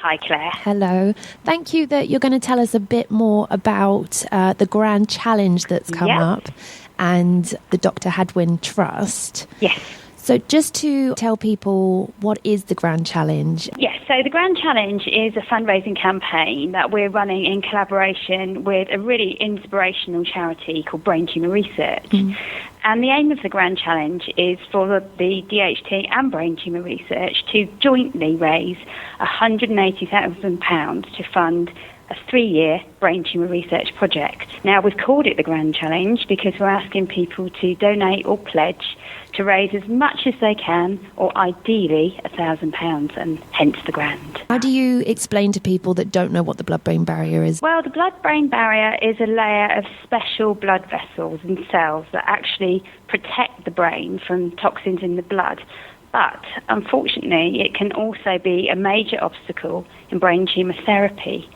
Hi, Claire. Hello. Thank you that you're going to tell us a bit more about the grand challenge that's come up and the Dr Hadwen Trust. Yes. So just to tell people, what is the Grand Challenge? Yes, so the Grand Challenge is a fundraising campaign that we're running in collaboration with a really inspirational charity called Brain Tumour Research. And the aim of the Grand Challenge is for the DHT and Brain Tumour Research to jointly raise £180,000 to fund a 3-year brain tumour research project. Now, we've called it the Grand Challenge because we're asking people to donate or pledge to raise as much as they can, or ideally £1,000, and hence the grand. How do you explain to people that don't know what the blood-brain barrier is? Well, the blood-brain barrier is a layer of special blood vessels and cells that actually protect the brain from toxins in the blood. But unfortunately, it can also be a major obstacle in brain tumour therapy.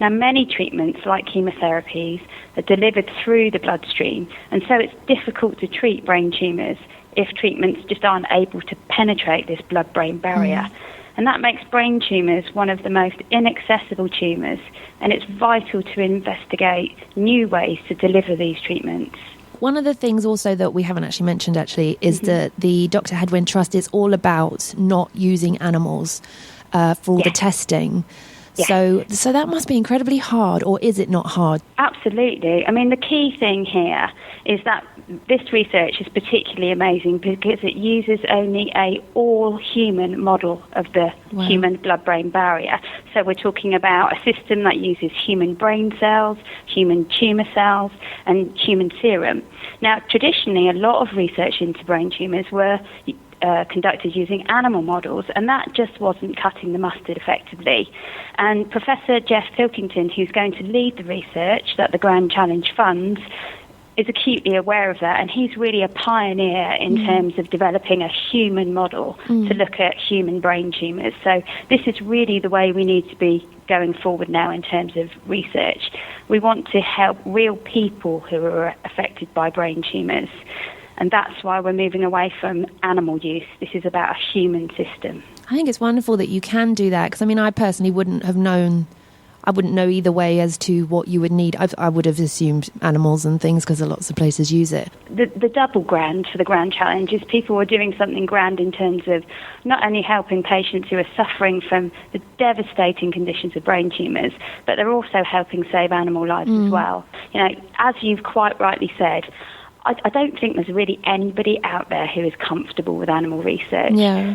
Now, many treatments, like chemotherapies, are delivered through the bloodstream, and so it's difficult to treat brain tumours if treatments just aren't able to penetrate this blood-brain barrier. And that makes brain tumours one of the most inaccessible tumours, and it's vital to investigate new ways to deliver these treatments. One of the things also that we haven't actually mentioned is that the Dr Hadwen Trust is all about not using animals for all the testing. So that must be incredibly hard, or is it not hard? Absolutely. I mean, the key thing here is that this research is particularly amazing because it uses only a all-human model of the human blood-brain barrier. So we're talking about a system that uses human brain cells, human tumour cells, and human serum. Now, traditionally, a lot of research into brain tumours were conducted using animal models, and that just wasn't cutting the mustard effectively. And Professor Jeff Pilkington, who's going to lead the research that the Grand Challenge funds, is acutely aware of that, and he's really a pioneer in terms of developing a human model to look at human brain tumours. So this is really the way we need to be going forward now in terms of research. We want to help real people who are affected by brain tumours. And that's why we're moving away from animal use. This is about a human system. I think it's wonderful that you can do that, because, I mean, I personally wouldn't know either way as to what you would need. I would have assumed animals and things because lots of places use it. The double grand for the Grand Challenge is people are doing something grand in terms of not only helping patients who are suffering from the devastating conditions of brain tumours, but they're also helping save animal lives as well. You know, as you've quite rightly said, I don't think there's really anybody out there who is comfortable with animal research.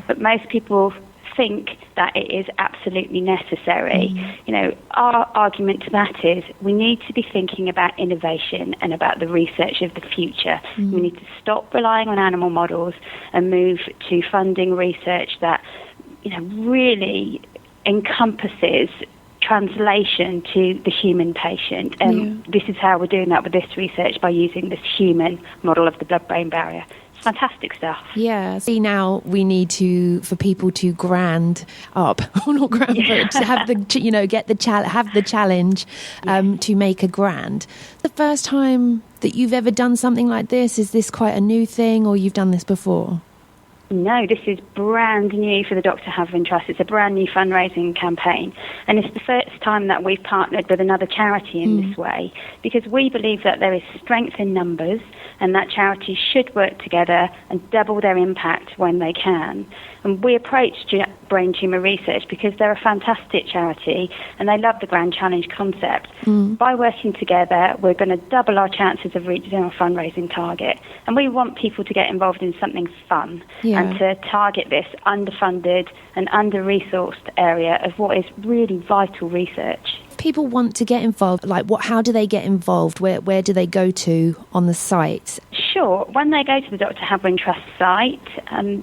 But most people think that it is absolutely necessary. You know, our argument to that is we need to be thinking about innovation and about the research of the future. We need to stop relying on animal models and move to funding research that, you know, really encompasses translation to the human patient. And this is how we're doing that with this research, by using this human model of the blood-brain barrier. It's fantastic stuff. Yeah. See, now we need for people to grand up, or not grand, but to have have the challenge to make a grand. The first time that you've ever done something like this, is this quite a new thing, or you've done this before? No, this is brand new for the Dr Hadwen Trust. It's a brand new fundraising campaign, and it's the first time that we've partnered with another charity in this way, because we believe that there is strength in numbers and that charities should work together and double their impact when they can. And we approached Brain Tumour Research because they're a fantastic charity and they love the Grand Challenge concept. By working together, we're going to double our chances of reaching our fundraising target, and we want people to get involved in something fun and to target this underfunded and under-resourced area of what is really vital research. People want to get involved, how do they get involved? Where do they go to on the site? Sure. When they go to the Dr Hadwen Trust site,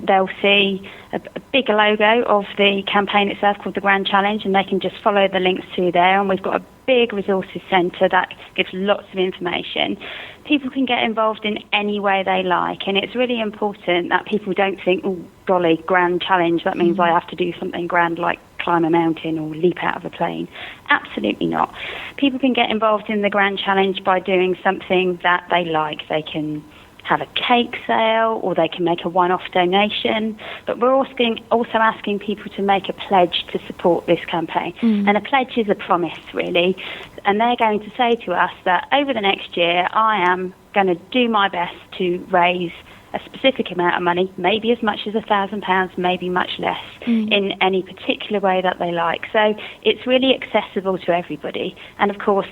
they'll see a big logo of the campaign itself called the Grand Challenge, and they can just follow the links through there. And we've got a big resources centre that gives lots of information. People can get involved in any way they like, and it's really important that people don't think, oh, golly, Grand Challenge, that means I have to do something grand like climb a mountain or leap out of a plane. Absolutely not. People can get involved in the Grand Challenge by doing something that they like. They can have a cake sale, or they can make a one-off donation. But we're also asking people to make a pledge to support this campaign. And a pledge is a promise, really. And they're going to say to us that over the next year, I am going to do my best to raise a specific amount of money, maybe as much as £1,000, maybe much less, in any particular way that they like. So it's really accessible to everybody. And of course,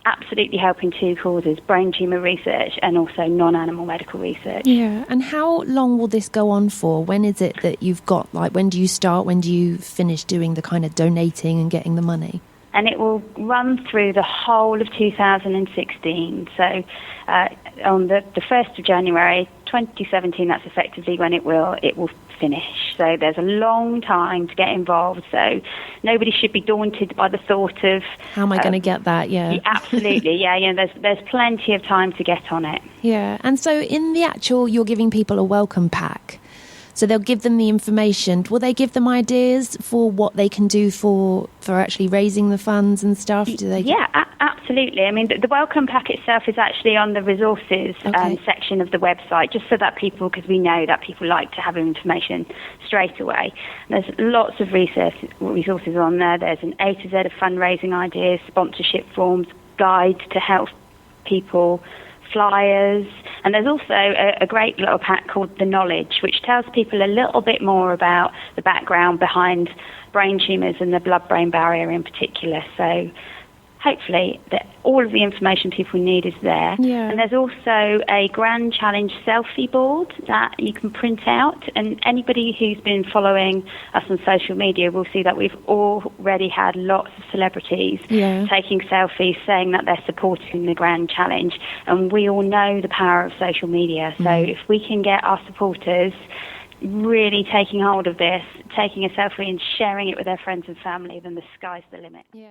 absolutely helping two causes: brain tumour research and also non-animal medical research. Yeah. And how long will this go on for? When is it that you've got, like, when do you start, when do you finish doing the kind of donating and getting the money? And it will run through the whole of 2016. So on the 1st of January 2017, that's effectively when it will finish. So there's a long time to get involved. So nobody should be daunted by the thought of... How am I going to get that? Yeah. Absolutely, yeah. There's plenty of time to get on it. Yeah. And so in the actual, you're giving people a welcome pack. So they'll give them the information. Will they give them ideas for what they can do for actually raising the funds and stuff? Do they? Yeah, absolutely. I mean, the welcome pack itself is actually on the resources section of the website, just so that people, because we know that people like to have information straight away. There's lots of resources on there. There's an A to Z of fundraising ideas, sponsorship forms, guides to help people, flyers, and there's also a great little pack called The Knowledge, which tells people a little bit more about the background behind brain tumours and the blood-brain barrier in particular. So hopefully all of the information people need is there. Yeah. And there's also a Grand Challenge selfie board that you can print out, and anybody who's been following us on social media will see that we've already had lots of celebrities taking selfies saying that they're supporting the Grand Challenge, and we all know the power of social media. So if we can get our supporters really taking hold of this, taking a selfie and sharing it with their friends and family, then the sky's the limit. Yeah.